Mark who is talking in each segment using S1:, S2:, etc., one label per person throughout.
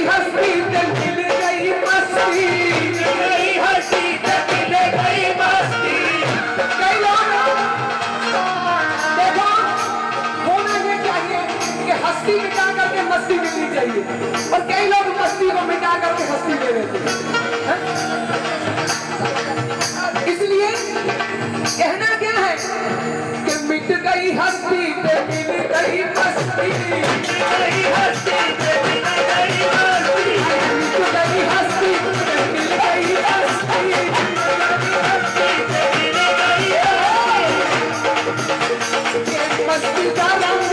S1: हस्ती ते मिल गई मस्ती, मिट गई हस्ती ते मिल गई मस्ती। कई लोग देखो होना ये चाहिए कि हस्ती मिटा करके मस्ती मिलनी चाहिए, और कई लोग मस्ती को मिटा करके हस्ती ले लेते हैं। इसलिए कहना क्या है कि मिट गई हस्ती ते मिल गई मस्ती, मिट गई हस्ती ते मिल गई मस्ती, मिट गई हस्ती ते मिल गई मस्ती, मिट गई हस्ती ते मिल गई मस्ती। मस्ती का रंग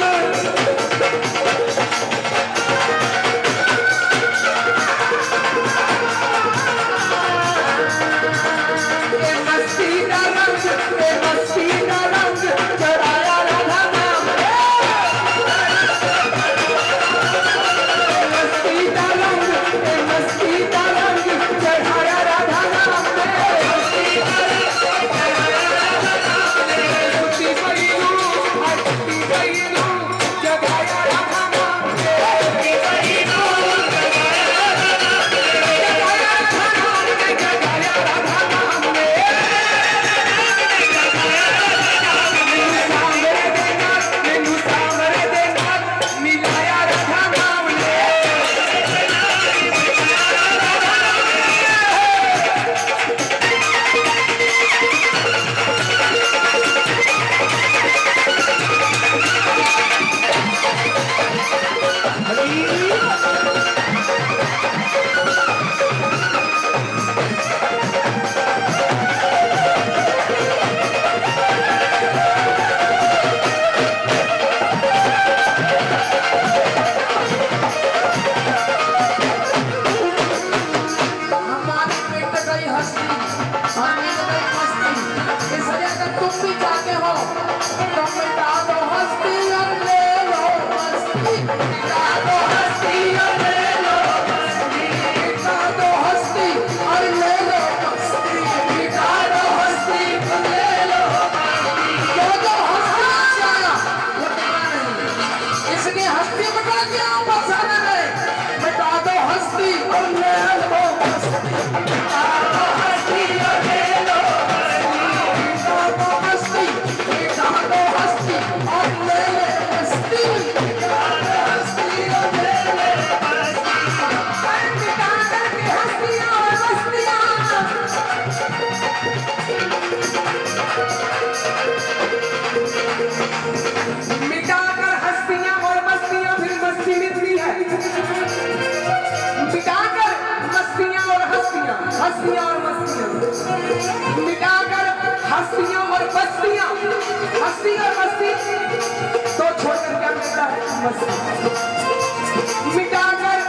S1: मिटाकर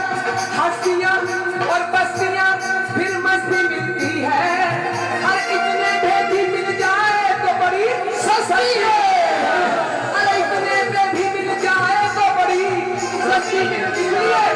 S1: हस्तियां और बस्तियां फिर मस्ती मिलती है, और इतने भेदी मिल जाए तो बड़ी सस्ती है, अरे इतने भेदी मिल जाए तो बड़ी सस्ती मिलती है।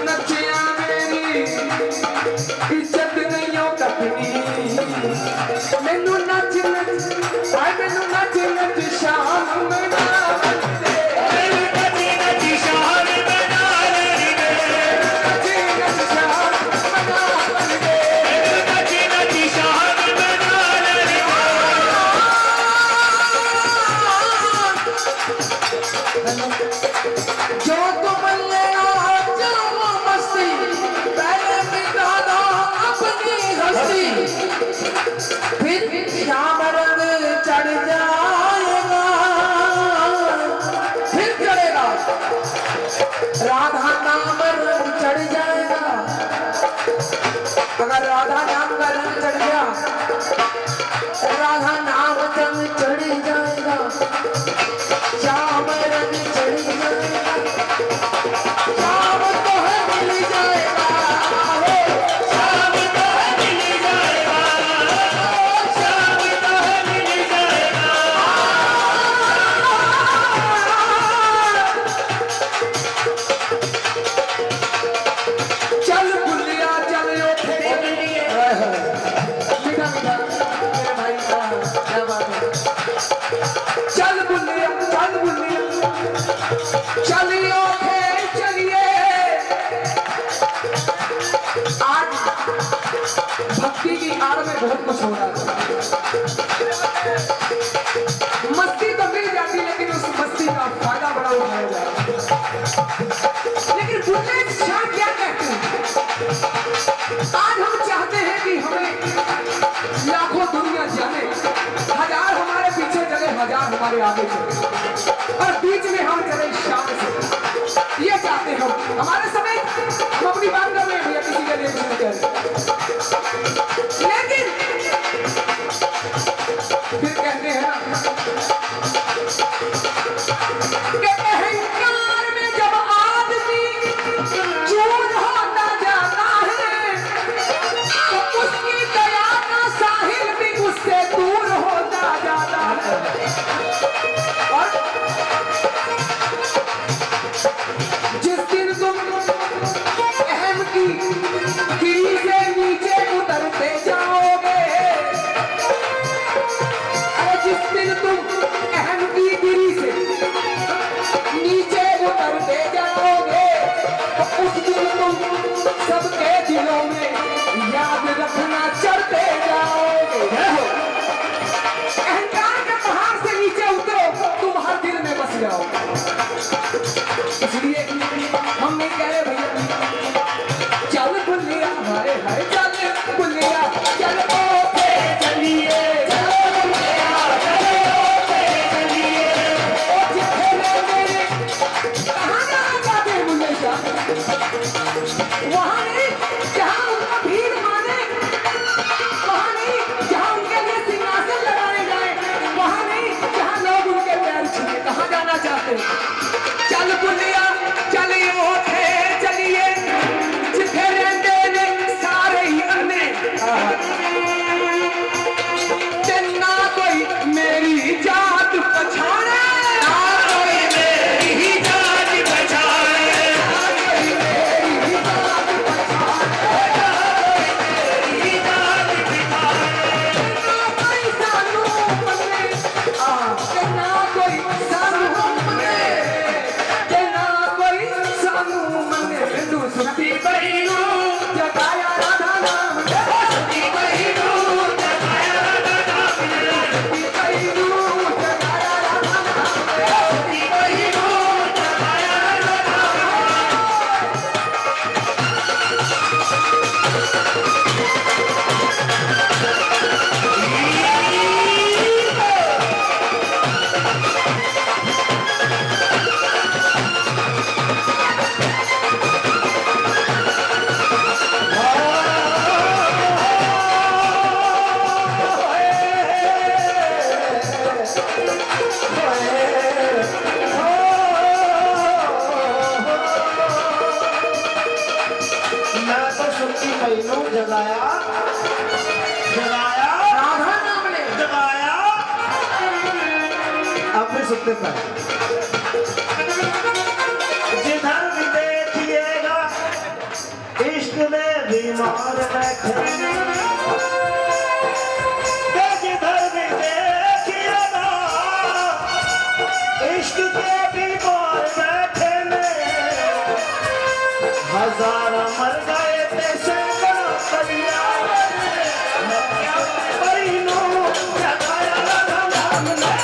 S1: नचिया मेरी इज्जत नहीं हो कटनी मैनू नच नच आए मैनू नच नच शाम मना दे नच नच शाम मना दे नच नच शाम मना दे नच नच शाम मना दे जो तुम ले आ जाओ मस्ती पहले मिटा दो अपनी हस्ती फिर श्याम रंग चढ़ जाएगा फिर चढ़ेगा राधा नाम रंग चढ़ जाएगा अगर राधा नाम का रंग चढ़ गया राधा नाम रंग चढ़ जाएगा श्याम रंग चढ़ जाएगा श्याम तो है मिल जाएगा श्याम तो है मिल जाएगा श्याम तो है मिल जाएगा चल बुलिया चल उठे मीठा मीठा मेरे भाई क्या बात है चल बुलिया चलिए उठे चलिए आज भक्ति की आड़ में बहुत कुछ हो रहा है मस्ती तो मिल जाती लेकिन उस मस्ती का फायदा बड़ा उठाया जा रहा है लेकिन बुल्ले शाह क्या कहते हैं आज हम चाहते हैं कि हमें लाखों दुनिया जाने हजार हमारे पीछे चले हजार हमारे आगे चले और बीच में हम चले शाम से ये चाहते हैं हम हमारे समय हम अपनी बात कर रहे हैं भैया किसी के लिए कुछ नहीं कह रहे लेकिन फिर कहते हैं ना कि अहंकार में जब आदमी चूर होता जाता है तो उसकी दया का साहिल भी उससे दूर होता जाता है और जिस दिन तुम अहम की गिरी से नीचे उतरते जाओगे अरे जिस दिन तुम अहम की गिरी से नीचे उतरते जाओगे तो उस दिन तुम सबके दिलों में याद रखना चढ़ते जाओगे अहंकार के पहाड़ से नीचे उतरो तुम हर दिल में बस जाओ इसलिए हम नहीं कह रहे भैया चल बुलिया हाय हाय चल बुलिया चल ओके चलिए चल बुलिया चल ओके चलिए ओ जिथे मेरे कहां जाना चाहते हैं बुल्ले शाह वहां नहीं जहां उनका भीड़ माने वहां नहीं जहां उनके लिए सिंहासन लगाए जाए वहां नहीं जहां लोग उनके पैर छूए कहां जाना चाहते हैं चल बुलिया चलिए उठे चलिए जिथे रहते ने सारे ही अन्ने ना कोई मेरी जात पछाड़े ना कोई मेरी जात पछाड़े ना कोई मेरी जात पछाड़े मेरी जात पछाड़े ना कोई सानू मने ना कोई सानू मने ना कोई सानू मने बिंदु सुखी बहिनू जगाया राधा नाम सुखी बहिनू जगाया राधा नाम सुखी बहिनू जगाया राधा नाम सुखी बहिनू जगाया राधा
S2: जगाया जगाया
S1: राधा नाम ले
S2: जगाया अब भी सुनते पर जिधर भी देखिएगा बीमार बैठे जिधर भी देखिए ना इश्क के बीमार बैठे ने हजार मर गए थे सैकड़ों परिवार परिनों जगाया नाम ने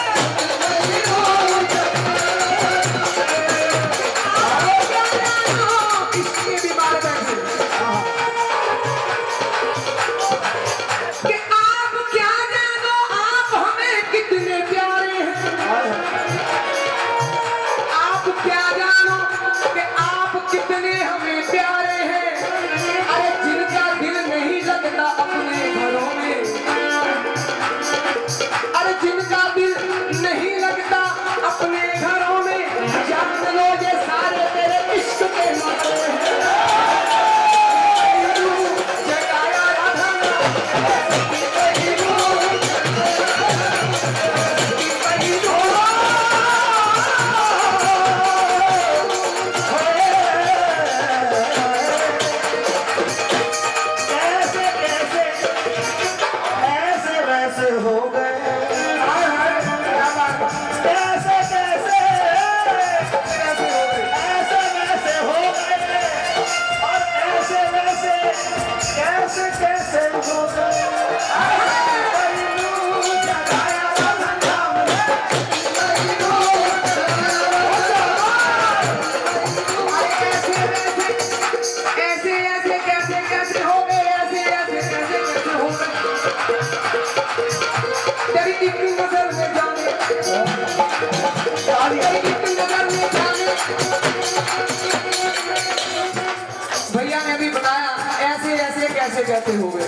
S1: भैया ने भी बताया ऐसे ऐसे कैसे कैसे हो गए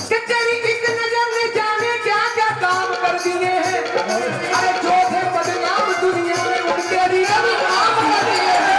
S1: कि तेरी एक नजर ने जाने क्या क्या काम कर दिए हैं। अरे जो थे बदनाम दुनिया में उनके भी अब काम कर दिए हैं।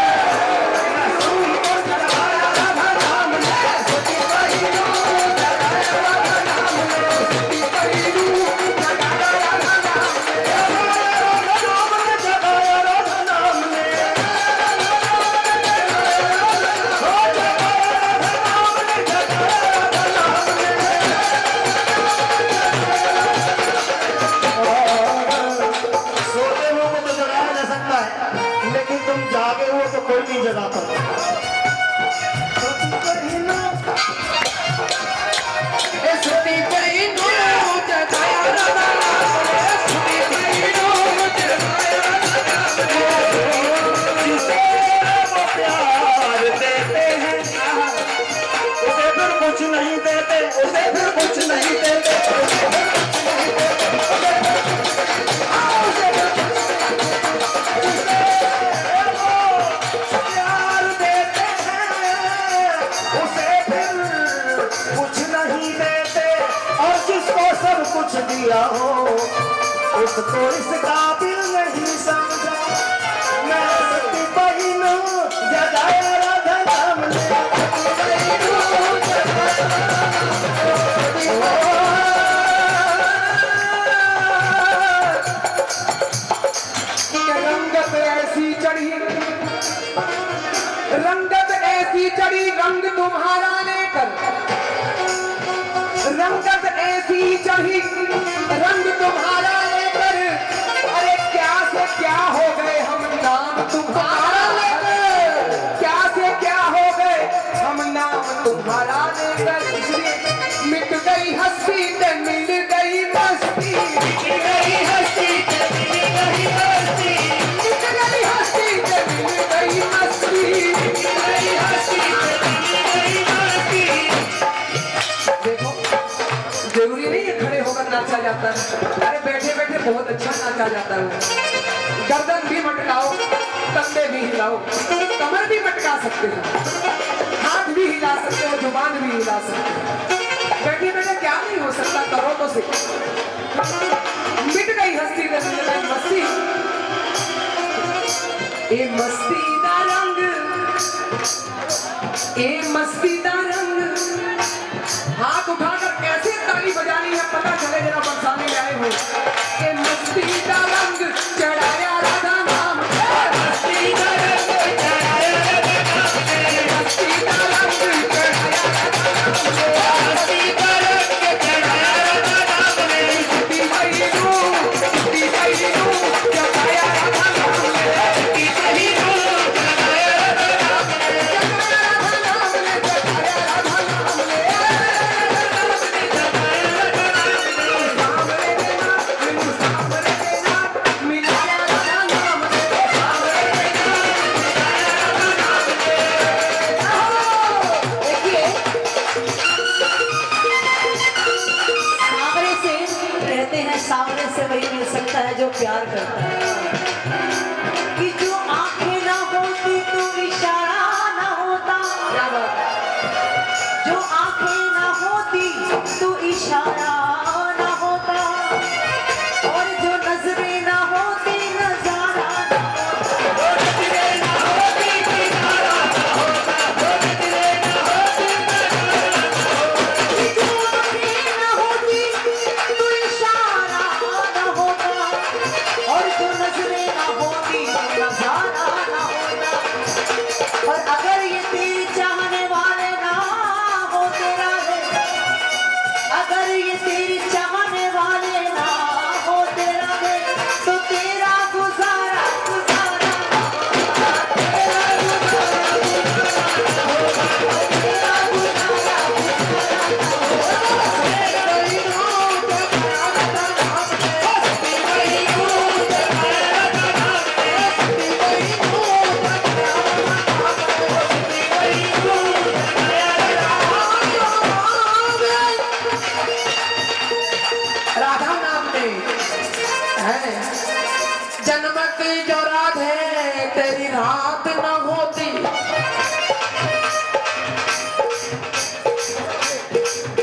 S2: कोई नहीं जगह पर प्यार देते हैं उसे फिर कुछ नहीं देते उसे फिर कुछ नहीं देते कुछ दिया हो उसको इस काबिल नहीं समझा मैं सती बहनों जगाया राधा नाम
S1: रंगत ऐसी चढ़ी रंग तुम्हारा लेकर रंगत ऐसी चढ़ी रंग तुम्हारा लेकर अरे क्या से क्या हो गए हम नाम तुम्हारा लेकर क्या से क्या हो गए हम नाम तुम्हारा लेकर इसलिए मिट गई हस्ती ते मिल गई मस्ती मिट गई हस्ती ते मिल गई मस्ती मिट गई हस्ती ते मिल गई मस्ती मिट गई हस्ती ते मिल गई मस्ती। देखो जरूरी नहीं है खड़े होकर नाचा जाता है। अरे बैठे बैठे बहुत अच्छा नाचा जाता है। गर्दन भी मटकाओ कंधे भी हिलाओ कमर भी मटका सकते हो हाथ भी हिला सकते हो जुबान भी हिला सकते हो। बैठे बैठे क्या नहीं हो सकता करो तो सही। मिट गई हस्ती मस्ती ए मस्ती दा रंग ए मस्ती दा रंग हाथ उठाकर कैसे ताली बजानी है पता चले जरा बरसाने आए हो। ए मस्ती का रंग चढ़ाया राधा नाम मस्ती का रंग चढ़ाया राधा नाम मस्ती का रंग चढ़ाया
S3: प्यार करता है कि जो आंखें ना होती तो इशारा ना होता,
S1: क्या बात है।
S3: जो आंखें ना होती तो इशारा ना होता, और जो नजरें ना होती नजारा ना होता,
S1: नजरें ना होती नजारा ना होता, नजरें ना होती नजारा ना होता,
S3: जो आंखें ना होती तो इशारा ना होता, और जो नजरें ना होती नजारा ना होता। और अगर ये तेरे चाहने वाले ना होते राधे, अगर ये तेरे चाहने वाले ना होते राधे, तो तेरा गुजारा गुजारा ना होता, तेरा गुजारा गुजारा ना होता, तेरा गुजारा गुजारा ना
S1: राधा नाम में है जन्म की जो राधे तेरी रात न होती,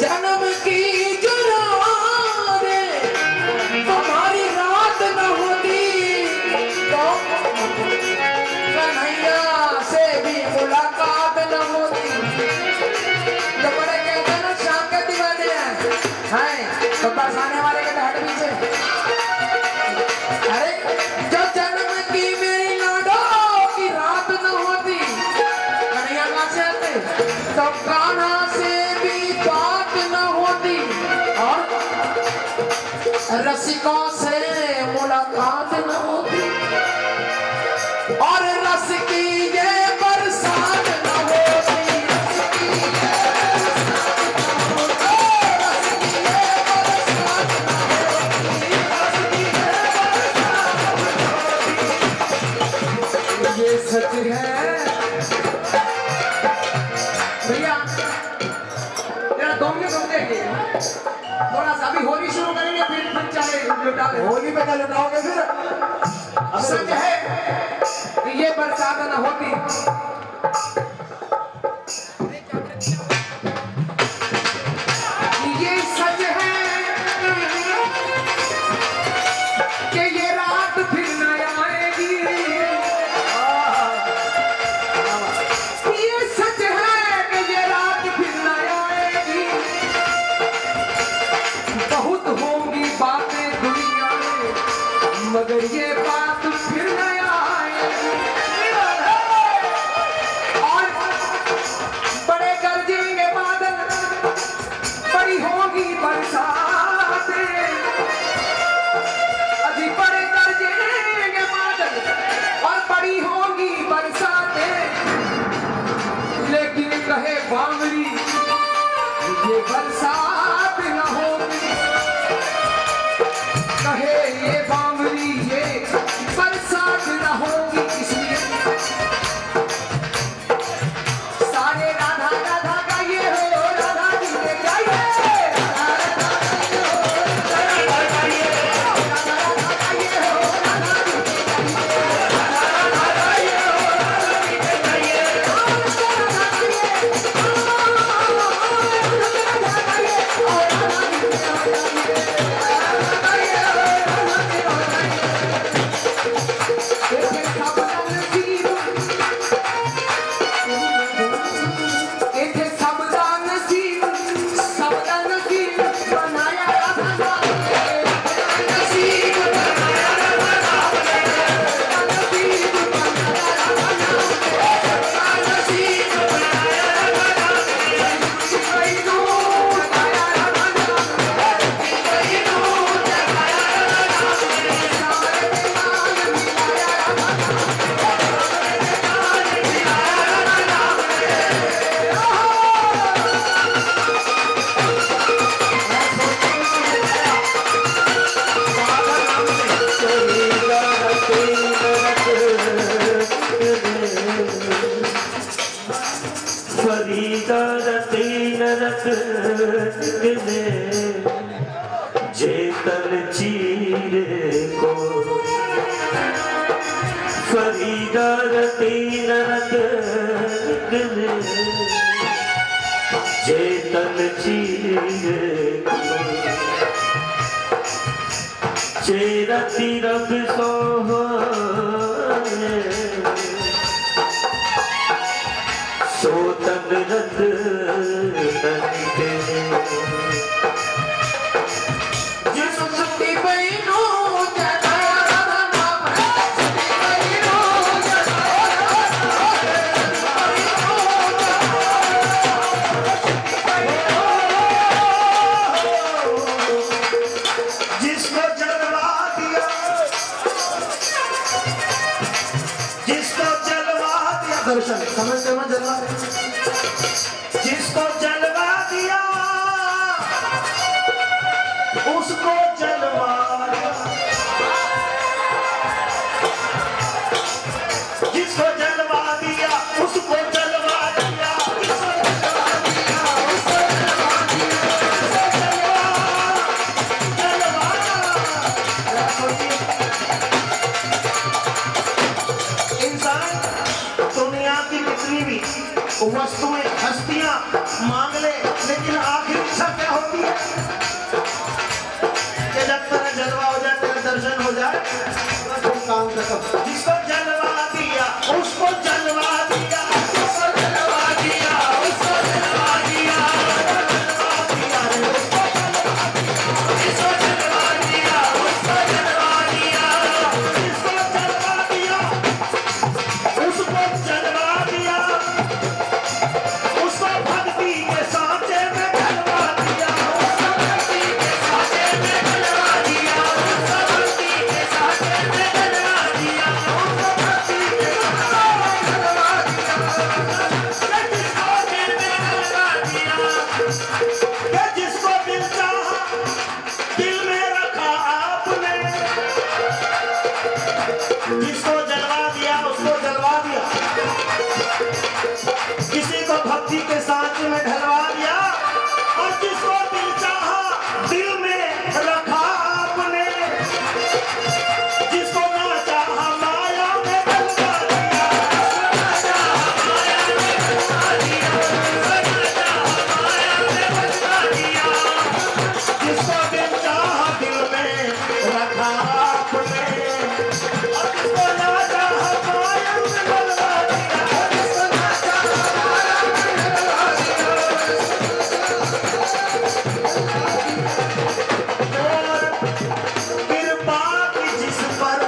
S1: जन्म की जो राधे हमारी रात न होती, तो कन्हैया से भी मुलाकात न होती। तो बड़े कहते हैं ना शाम के दीवाने हैं तो बरसाने वाले के हट पीछे। अरे जो जन्म की मेरी लाडो की रात न होती, कन्हैया कहाँ से आते, तो कान्हा से भी बात न होती, और रसिकों से मुलाकात न होती, और रस की ये बरसात न होती, रस की ये ये सच है भैया। जरा दोगे थोड़ा सा अभी होली शुरू करेंगे, फिर चाहे लुटा दें।
S2: होली पे क्या लुटाओगे फिर?
S1: सच है कि ये बरसात न होती, ये सच है कि ये रात फिर न आएगी, ये सच है कि ये रात फिर न आएगी। बहुत होंगी बातें दुनिया में, मगर ये बात फिर न आएगी। और बड़े गरजेंगे बादल, बड़ी होगी बरसातें, अजी बड़े गरजेंगे बादल और बड़ी होगी बरसातें, लेकिन कहे बांगड़ी ये बरसात न होगी, कहे ये बांगड़ी ये बरसात न होगी। इसलिए सारे राधा राधा गाइए हो, राधा जी के गाइए, राधा राधा गाइए हो, राधा गाइए, राधा राधा गाइए हो, राधा जी के गाइए, राधा राधा गाइए हो, राधा जी के गाइए, राधा राधा गाइए, राधा गाइए, और राधा जी के गाइए, राधा गाइए हो, राधा जी के गाइए। एक सावधान जीव, एक सावधान जीव, सावधान जीव बनाया राधा नाम ने, नसीब बनाया राधा नाम ने, नसीब बनाया राधा नाम ने, नसीब बनाया राधा नाम ने, कोई दूर बनाया राधा नाम ने, कोई दूर बनाया राधा नाम ने, सारे के नाम मिलाया राधा नाम ने, सारे के नाम मिलाया राधा नाम ने।
S2: फरीदा रतीन रत जेतन चीरे को चेरती रब सोह सोतन रत नंदे
S1: जिस सुखी बहनो जगा राधा बहनो
S2: जिसको जलवा दिया
S1: दर्शन समझते हो जलवा
S2: जिसको जलवा दिया उसको जलवा दिया जिसको जलवा दिया उसको जलवा दिया जिसको जलवा दिया उसको जलवा दिया जलवा इंसान दुनिया की कितनी भी वस्तुएं हस्तियां मांग ले लेकिन आखिर इच्छा क्या होती है कि जब तेरा जलवा हो जाए तेरा दर्शन हो जाए तो काम खत्म जिसको जलवा दिया उसको जलवा दिया उसको जलवा दिया उसको जलवा दिया जिसको जलवा दिया उसको जलवा दिया जिसको जलवा दिया उसको जलवा दिया उसको भक्ति के सांचे में ढलवा दिया उसको भक्ति के सांचे में ढलवा दिया उसको भक्ति के सांचे में ढलवा दिया उसको भक्ति के सांचे में ढलवा दिया जिसको दिल में ढलवा दिया कि जिसको दिल चाहा दिल में रखा आपने जिसको जलवा दिया उसको जलवा दिया किसी को भक्ति के सांचे में ढलवा दिया और जिसको दिल चाहा दिल में रखा आपने जिसको ना चाहा माया में ढलवा दिया ना चाहा माया में ढलवा दिया ना चाहा माया में ढलवा दिया जिसको दिल चाहा दिल में रखा आपने और जिसको ना चाहा माया में ढलवा दिया जिसको ना चाहा माया में ढलवा दिया और कृपा की जिस पर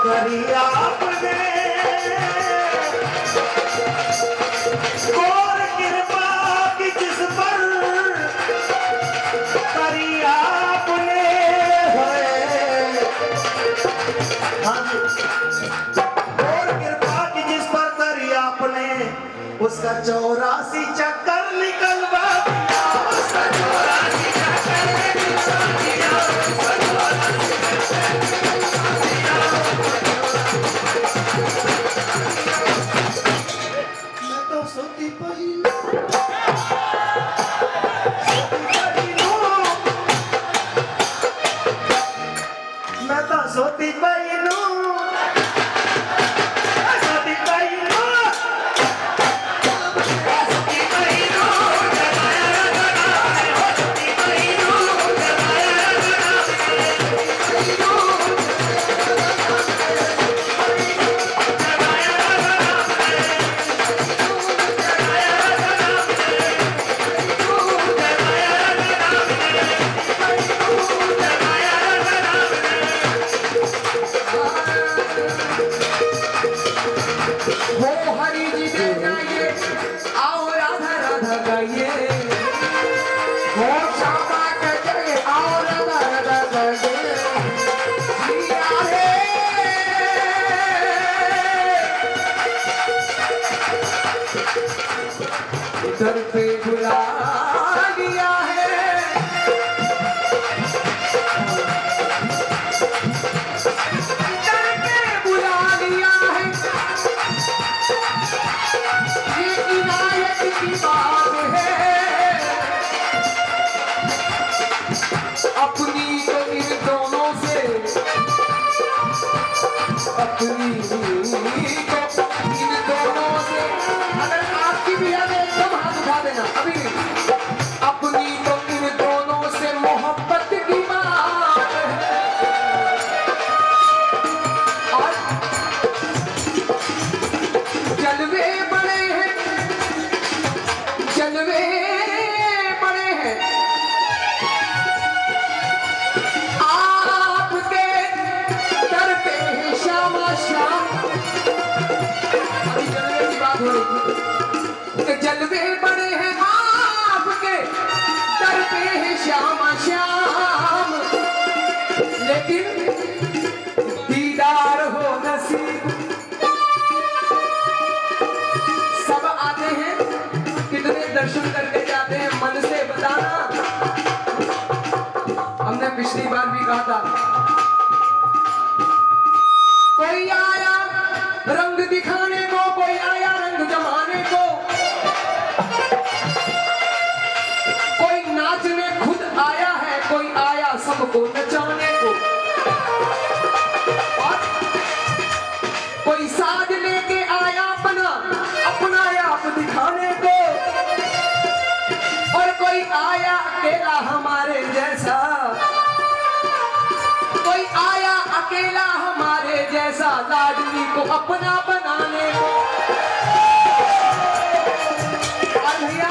S2: करी आपने और कृपा की जिस पर करी आपने हाँ जी। और कृपा की जिस पर करी आपने उसका 84 चक्कर निकलवा दिया उसका 84 चक्कर निकलवा दिया उसका 84 मैं तो सोती पही मैं तो सोती पही
S1: वो हरि जी में जाइए आओ राधा राधा गाइए वो श्यामा के जाइए आओ राधा राधा गाइए जिया रे इधर पे बुला लिया है इधर पे बुला लिया है ये इनायत की बात है अपनी तो इन दोनों से अपनी तो इन दोनों से अगर आपकी भी है तो एकदम हाथ उठा देना अभी नहीं अपनी तो इन दोनों से मोहब्बत की बात है कि जलवे बड़े हैं आपके, डरते हैं श्याम श्याम, लेकिन दीदार हो नसीब। सब आते हैं, कितने दर्शन करके जाते हैं, मन से बताना। हमने पिछली बार भी कहा था, कोई आया रंग दिखाने को, कोई आया रंग जमाने को, कोई नाचने खुद आया है, कोई आया सबको नचाने को, और कोई साज लेके आया अपना अपना आप दिखाने को, और कोई आया अकेला हमारे जैसा, कोई आया अकेला हमारे जैसा, लाडली को अपना बनाने को। और भैया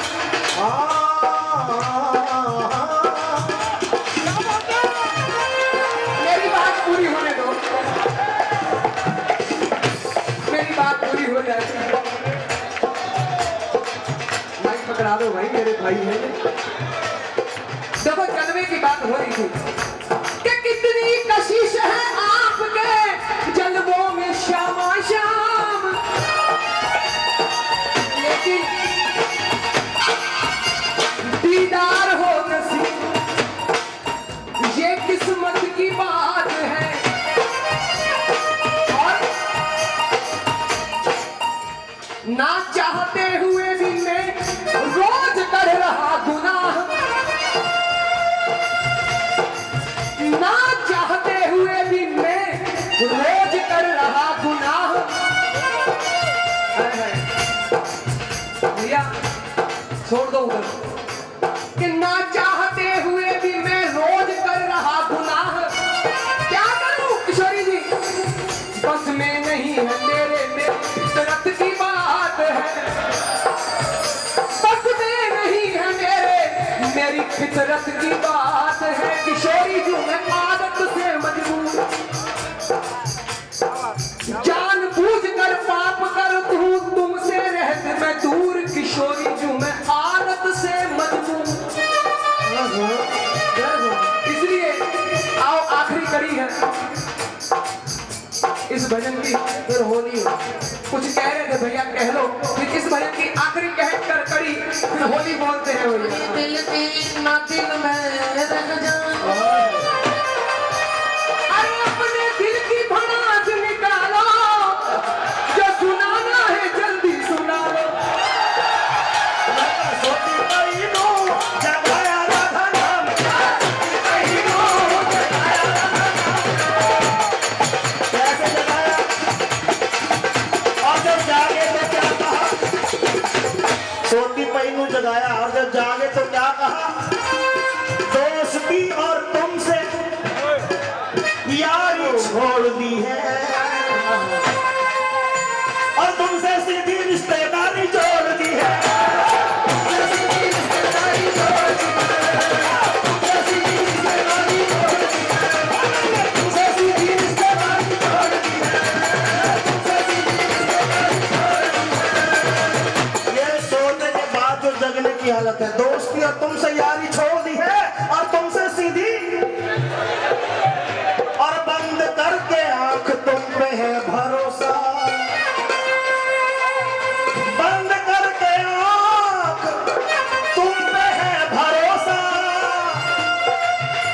S1: मेरी बात पूरी होने दो, मेरी बात पूरी हो जाए। माइक पकड़ा दो भाई, मेरे भाई हैं। देखो जलवे की बात हो रही थी कि कितनी कशिश है आपके जलवों में श्यामा श्याम, लेकिन दीदार हो नसीब, ये किस्मत की बात है। और ना चाहते हुए भी मैं रोज कर रहा गुनाह, ना चाहते हुए भी मैं रोज कर रहा गुनाह। भैया छोड़ दो उधर, कि ना चाहते हुए भी मैं रोज कर रहा गुनाह। क्या करूं किशोरी जी, बस में नहीं है मेरे में फितरत की बात है, बस में नहीं है मेरी फितरत की बात है। किशोरी जी मैं आदत से मजबूर, जानबूझ कर पाप करता हूं तुमसे रहते मैं दूर। किशोरी जी मैं आदत से मजबूर, इसलिए आओ आखिरी कड़ी है इस भजन की, फिर होली। कुछ कह रहे थे भैया, कह लो, फिर इस भजन की आखिरी कह कर कड़ी, फिर होली बोलते हैं भैया।
S3: दिल की ना दिल में रख जा,
S1: अरे अपने दिल की भड़ास निकालो, जो सुनाना है जल्दी सुना लो।
S2: सोती पहनू जगाया, और जब जागे तो क्या कहा, दोस्ती और तुमसे यारी छोड़ दी है, और तुमसे सीधी रिश्तेदारी जोड़ दी है। जगने की हालत है, दोस्ती और तुमसे यारी छोड़ दी है, और तुमसे सीधी, और बंद करके आंख तुम पे है भरोसा, बंद करके आंख तुम पे है भरोसा।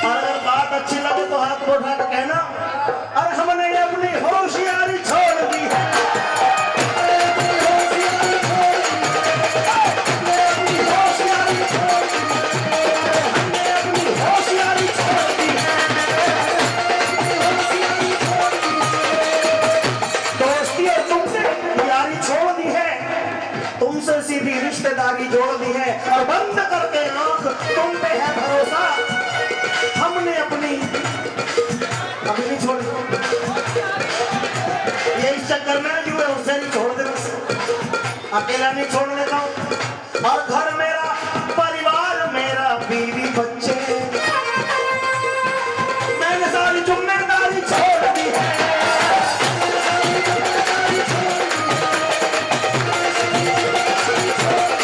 S2: और अगर बात अच्छी लगे तो हाथ को उठा के कहना, अरे हमने अपनी होशियारी छोड़ दी है। तुमसे सीधी रिश्तेदारी जोड़ दी है, और बंद करके आंख तुम पे है भरोसा। हमने अपनी अभी नहीं छोड़ी, ये इस चक्कर में जो है उससे नहीं छोड़ दे, बस अकेला नहीं छोड़ देता हूँ। और घर मेरा, परिवार मेरा, बीवी बच्चे, मैंने सारी जिम्मेदारी छोड़ दी है। छोड़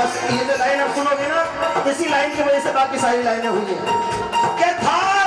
S2: बस ये जो लाइन आप सुनोगे ना, इसी लाइन की वजह से बाकी सारी लाइनें हुई है। क्या था